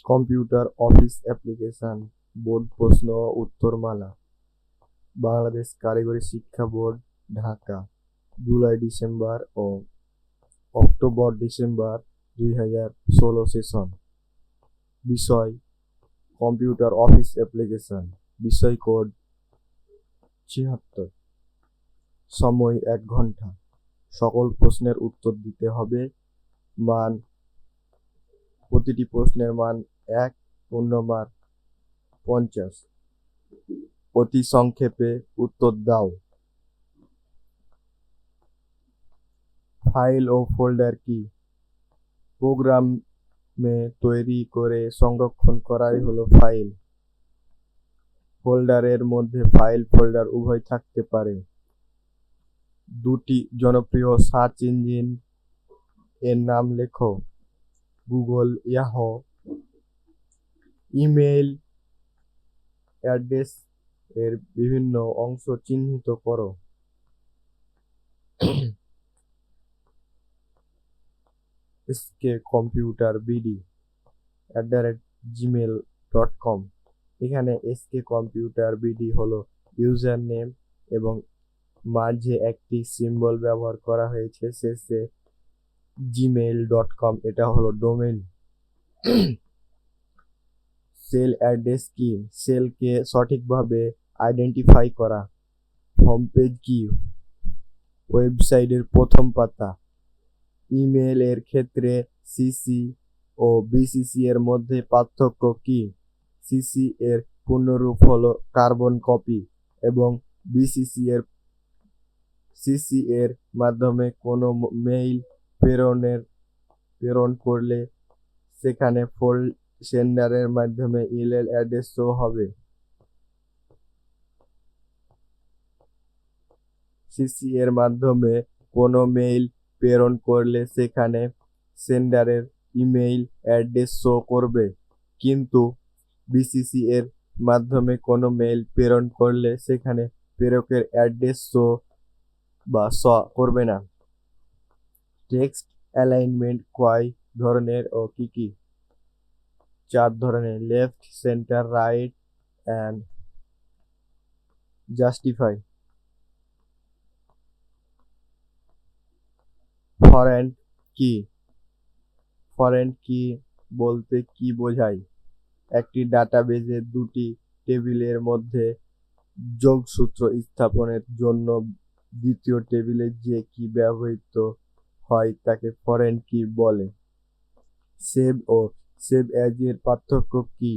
Computer office application board প্রশ্ন ও উত্তরমালা। বাংলাদেশ কারিগরি শিক্ষা বোর্ড, ঢাকা, জুলাই-ডিসেম্বর ও অক্টোবর-ডিসেম্বর 2016 সেশন। বিষয়: কম্পিউটার অফিস অ্যাপ্লিকেশন। বিষয় কোড 76। সময় 1 ঘন্টা। সকল প্রশ্নের উত্তর দিতে হবে। মান: প্রতিটি প্রশ্নের মান 1, পূর্ণমান 50। অতি সংক্ষেপে উত্তর দাও। ফাইল ও ফোল্ডার কি? প্রোগ্রামে তৈরি করে সংরক্ষণ করাই হলো ফাইল। ফোল্ডারের মধ্যে ফাইল ফোল্ডার উভয় থাকতে পারে। দুটি জনপ্রিয় সার্চ ইঞ্জিন এর নাম লেখো। Google, Yahoo. ইমেইল অ্যাড্রেস এর বিভিন্ন অংশ চিহ্নিত করো। skcomputerbd@gmail.com। এখানে skcomputerbd হলো ইউজার নেম এবং মাঝে একটি সিম্বল ব্যবহার করা হয়েছে শেষে gmail.com, এটা হলো ডোমেইন। সেল অ্যাড্রেস কি? সেলকে সঠিকভাবে আইডেন্টিফাই করা। হোম পেজ কি? ওয়েবসাইটের প্রথম পাতা। ইমেল এর ক্ষেত্রে সিসি ও বিসিসি এর মধ্যে পার্থক্য কি? সিসি এর পূর্ণরূপ হলো কার্বন কপি এবং সিসি এর মাধ্যমে কোনো মেইল প্রেরণ করলে সেখানে সেন্ডারের মাধ্যমে ইমেল অ্যাড্রেস শো হবে। সিসি এর মাধ্যমে কোনো মেইল প্রেরণ করলে সেখানে সেন্ডারের ইমেইল অ্যাড্রেস শো করবে, কিন্তু বিসিসি এর মাধ্যমে কোনো মেইল প্রেরণ করলে সেখানে প্রেরকের অ্যাড্রেস শো করবে না। টেক্সট অ্যালাইনমেন্ট কয় ধরনের ও কি কি? 4 ধরনের: left, centre, right and justify. Foreign কি? ফরেন কি বলতে কি বোঝায়? একটি ডাটাবেজে দুটি টেবিলের মধ্যে যোগসূত্র স্থাপনের জন্য দ্বিতীয় টেবিলে যে কি ব্যবহৃত হয় তাকে ফরেন কি বলে। সেভ ও সেভ অ্যাজ এর পার্থক্য কি?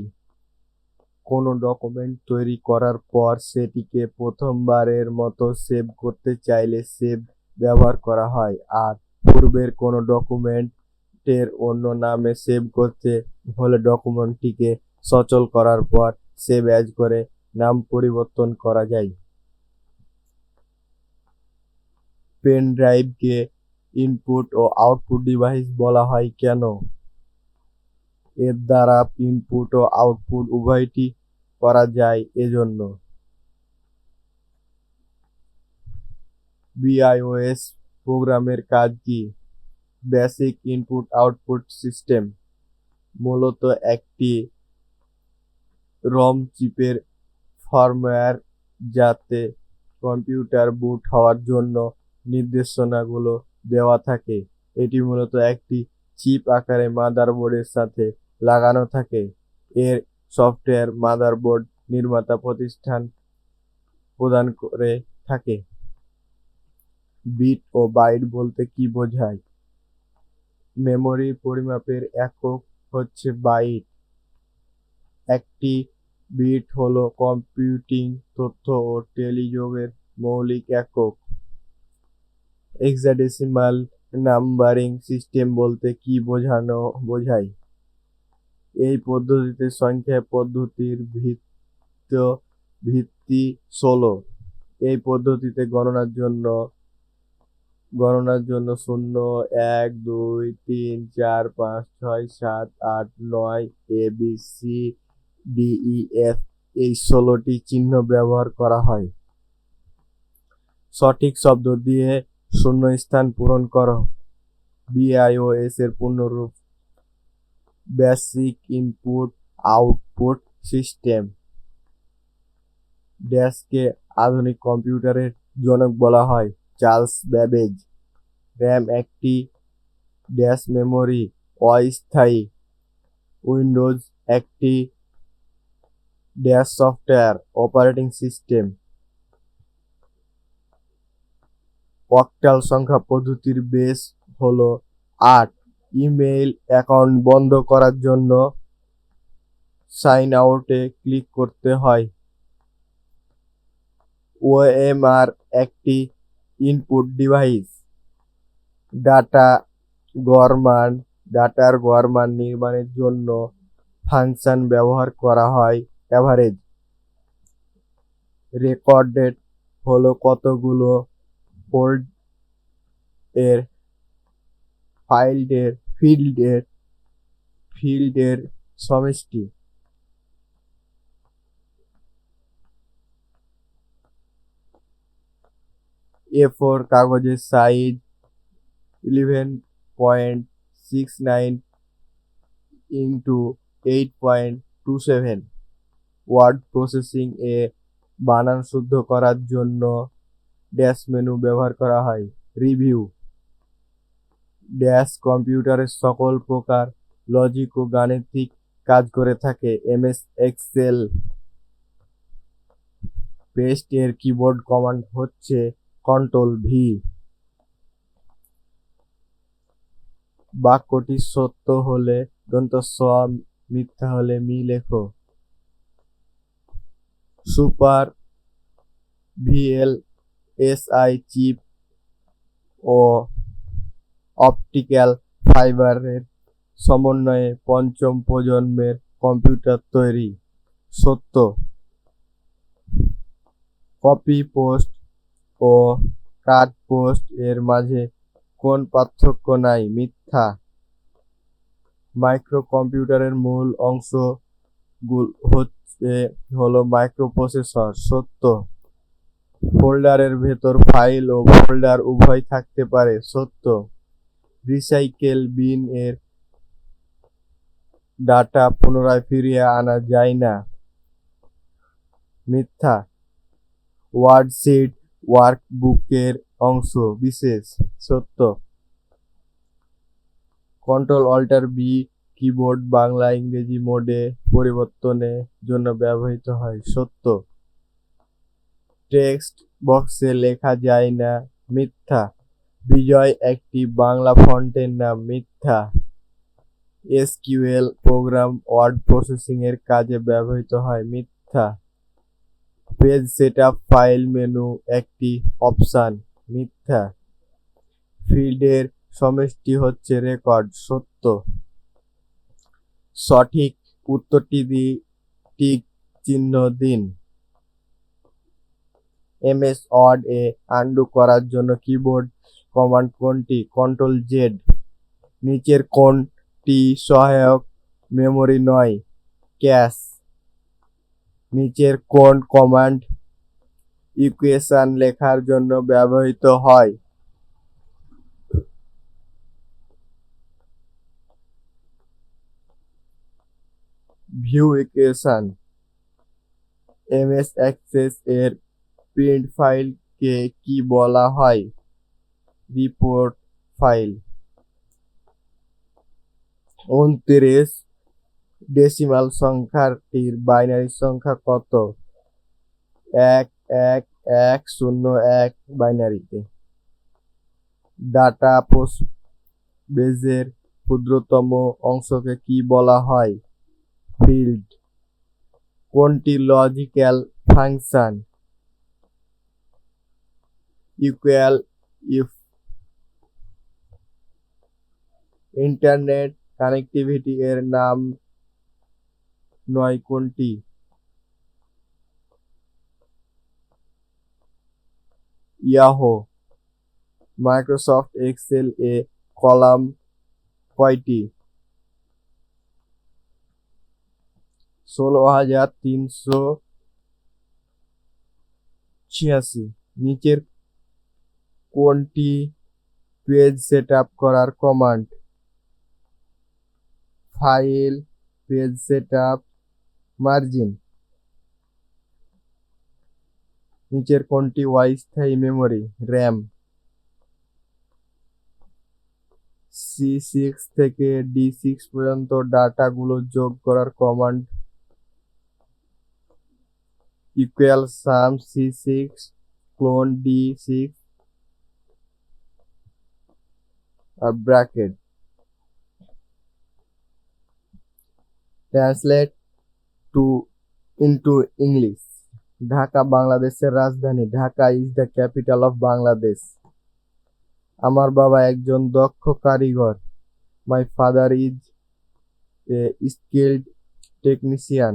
কোনো ডকুমেন্ট তৈরি করার পর সেটিকে প্রথমবারের মতো সেভ করতে চাইলে সেভ ব্যবহার করা হয়, আর পূর্বের কোনো ডকুমেন্টের অন্য নামে সেভ করতে হলে ডকুমেন্টটিকে সচল করার পর সেভ অ্যাজ করে নাম পরিবর্তন করা যায়। পেন ড্রাইভকে ইনপুট ও আউটপুট ডিভাইস বলা হয় কেন? এর দ্বারা ইনপুট ও আউটপুট উভয়টি করা যায় এজন্য। বিআইওএস প্রোগ্রামের কাজ কি? Basic input output system. মূলত একটি রম চিপের ফার্মওয়্যার যাতে কম্পিউটার বুট হওয়ার জন্য নির্দেশনাগুলো দেওয়া থাকে। এটি মূলত একটি চিপ আকারে মাদারবোর্ডের সাথে লাগানো থাকে। এর সফটওয়্যার মাদারবোর্ড নির্মাতা প্রতিষ্ঠান প্রদান করে থাকে। বিট ও বাইট বলতে কি বোঝায়? মেমরি পরিমাপের একক হচ্ছে বাইট। একটি বিট হলো কম্পিউটিং তথ্য ও টেলিযোগের মৌলিক একক। হেক্সাডেসিমাল নাম্বারিং সিস্টেম বলতে কি বোঝায়? এই পদ্ধতিতে সংখ্যা পদ্ধতির ভিত্তি 16। এই পদ্ধতিতে গণনার জন্য 0, 1, 2, 3, 4, 5, 6, 7, 8, 9 ABCDEF এই 16টি চিহ্ন ব্যবহার করা হয়। সঠিক শব্দ দিয়ে শূন্যস্থান পূরণ করো। বিআইওএস এর পূর্ণরূপ। Basic input output system. ড্যাশকে আধুনিক কম্পিউটারের জনক বলা হয় চার্লস ব্যাবেজ। র্যাম একটি ড্যাশ মেমোরি অস্থায়ী। উইন্ডোজ একটি dash software operating system. Octal সংখ্যা পদ্ধতির বেস হলো 8। ইমেইল অ্যাকাউন্ট বন্ধ করার জন্য সাইন আউটে ক্লিক করতে হয়। ওএমআর একটি ইনপুট ডিভাইস। ডাটার গড় মান নির্মাণের জন্য ফাংশন ব্যবহার করা হয় এভারেজ। রেকর্ড ডেট হলো কতগুলো ফিল্ডের সমষ্টি। A4 কাগজের সাইজ 11.69 ইন্টু 8.27। ওয়ার্ড প্রসেসিং এ বানান শুদ্ধ করার জন্য ড্যাশ মেনু ব্যবহার করা হয়। রিভিউ ড্যাশ কম্পিউটারের সকল প্রকার লজিক ও গাণিতিক কাজ করে থাকে। এমএস এক্সেল পেস্ট এর কিবোর্ড কমান্ড হচ্ছে কন্ট্রোল-V। বাক্যটি সত্য হলে স, মিথ্যা হলে মি লেখো। সুপার ভিএলএসআই চিপ ও অপটিক্যাল ফাইবারের সমন্বয়ে পঞ্চম প্রজন্মের কম্পিউটার তৈরি। সত্য। কপি পোস্ট ও কাট পোস্ট এর মাঝে কোন পার্থক্য নাই? মিথ্যা। মাইক্রো কম্পিউটারের মূল অংশ হলো মাইক্রোপ্রসেসর। সত্য। ফোল্ডারের ভেতর ফাইল ও ফোল্ডার উভয় থাকতে পারে। সত্য। রিসাইকেল বিন এর ডাটা পুনরায় ফিরিয়ে আনা যায় না। মিথ্যা। ওয়ার্ডশিট ওয়ার্কবুকের অংশ বিশেষ। সত্য। কন্ট্রোল-অল্টার-V কিবোর্ড বাংলা ইংরেজি মোডে পরিবর্তনের জন্য ব্যবহৃত হয়। সত্য। টেক্সট বক্সে লেখা যায় না। মিথ্যা। বিজয় একটি বাংলা ফন্টের নাম। মিথ্যা। এসকিউএল প্রোগ্রাম ওয়ার্ড প্রসেসিং এর কাজে ব্যবহৃত হয়। মিথ্যা। পেজ সেটআপ ফাইল মেনু একটি অপশন। মিথ্যা। ফিল্ডের সমষ্টি হচ্ছে রেকর্ড। সত্য। সঠিক উত্তরটি টিক চিহ্ন দিন। এমএস ওয়ার্ড এ আনডু করার জন্য কিবোর্ড কমান্ড কোনটি? কন্ট্রোল-Z। নিচের কোনটি সহায়ক মেমরি নয়? ক্যাশ। নিচের কোন কমান্ড ইকুয়েশন লেখার জন্য ব্যবহৃত হয়? View equation. এমএস এক্সেস এর প্রিন্ট ফাইলকে কি বলা হয়? Report file. 29 ডেসিমাল সংখ্যাটির বাইনারি সংখ্যা কত? 1101 বাইনারিতে। ডাটা বেজের ক্ষুদ্রতম অংশকে কি বলা হয়? ফিল্ড। কোনটি logical function? Equal if. Internet connectivity এর নাম নয় কোনটি? ইয়াহু। মাইক্রোসফট এক্সেল এ কলাম কয়টি? 16,386। নিচের কোনটি পেজ সেটআপ করার command? File, page setup, margin. নিচের কোনটি অস্থায়ী মেমরি? র্যাম। C6 থেকে D6 পর্যন্ত ডাটাগুলো যোগ করার command equal sum C6 colon D6 আর bracket. Translate to into English. Dhaka বাংলাদেশের রাজধানী। Dhaka is the capital of Bangladesh. আমার বাবা একজন দক্ষ কারিগর। My father is a skilled technician.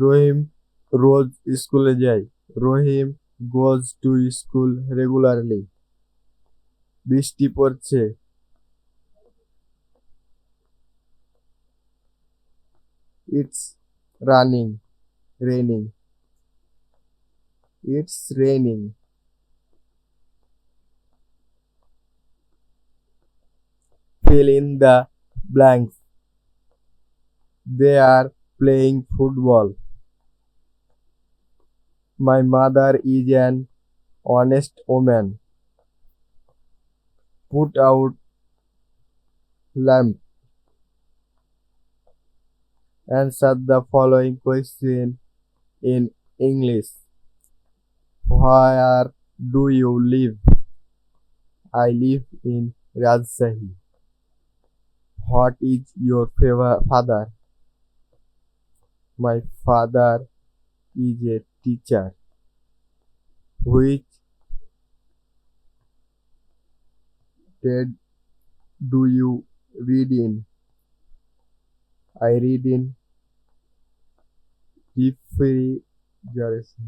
Rahim রোজ স্কুলে যায়। Rahim goes to school regularly. বৃষ্টি পড়ছে। It's raining. It's raining. Fill in the blanks. They are playing football. My mother is an honest woman. Put out lamp. Answer the following question in English. Where do you live? I live in Rajshahi. What is your father? My father is a teacher. Which trade do you read in? I read in refrigeration.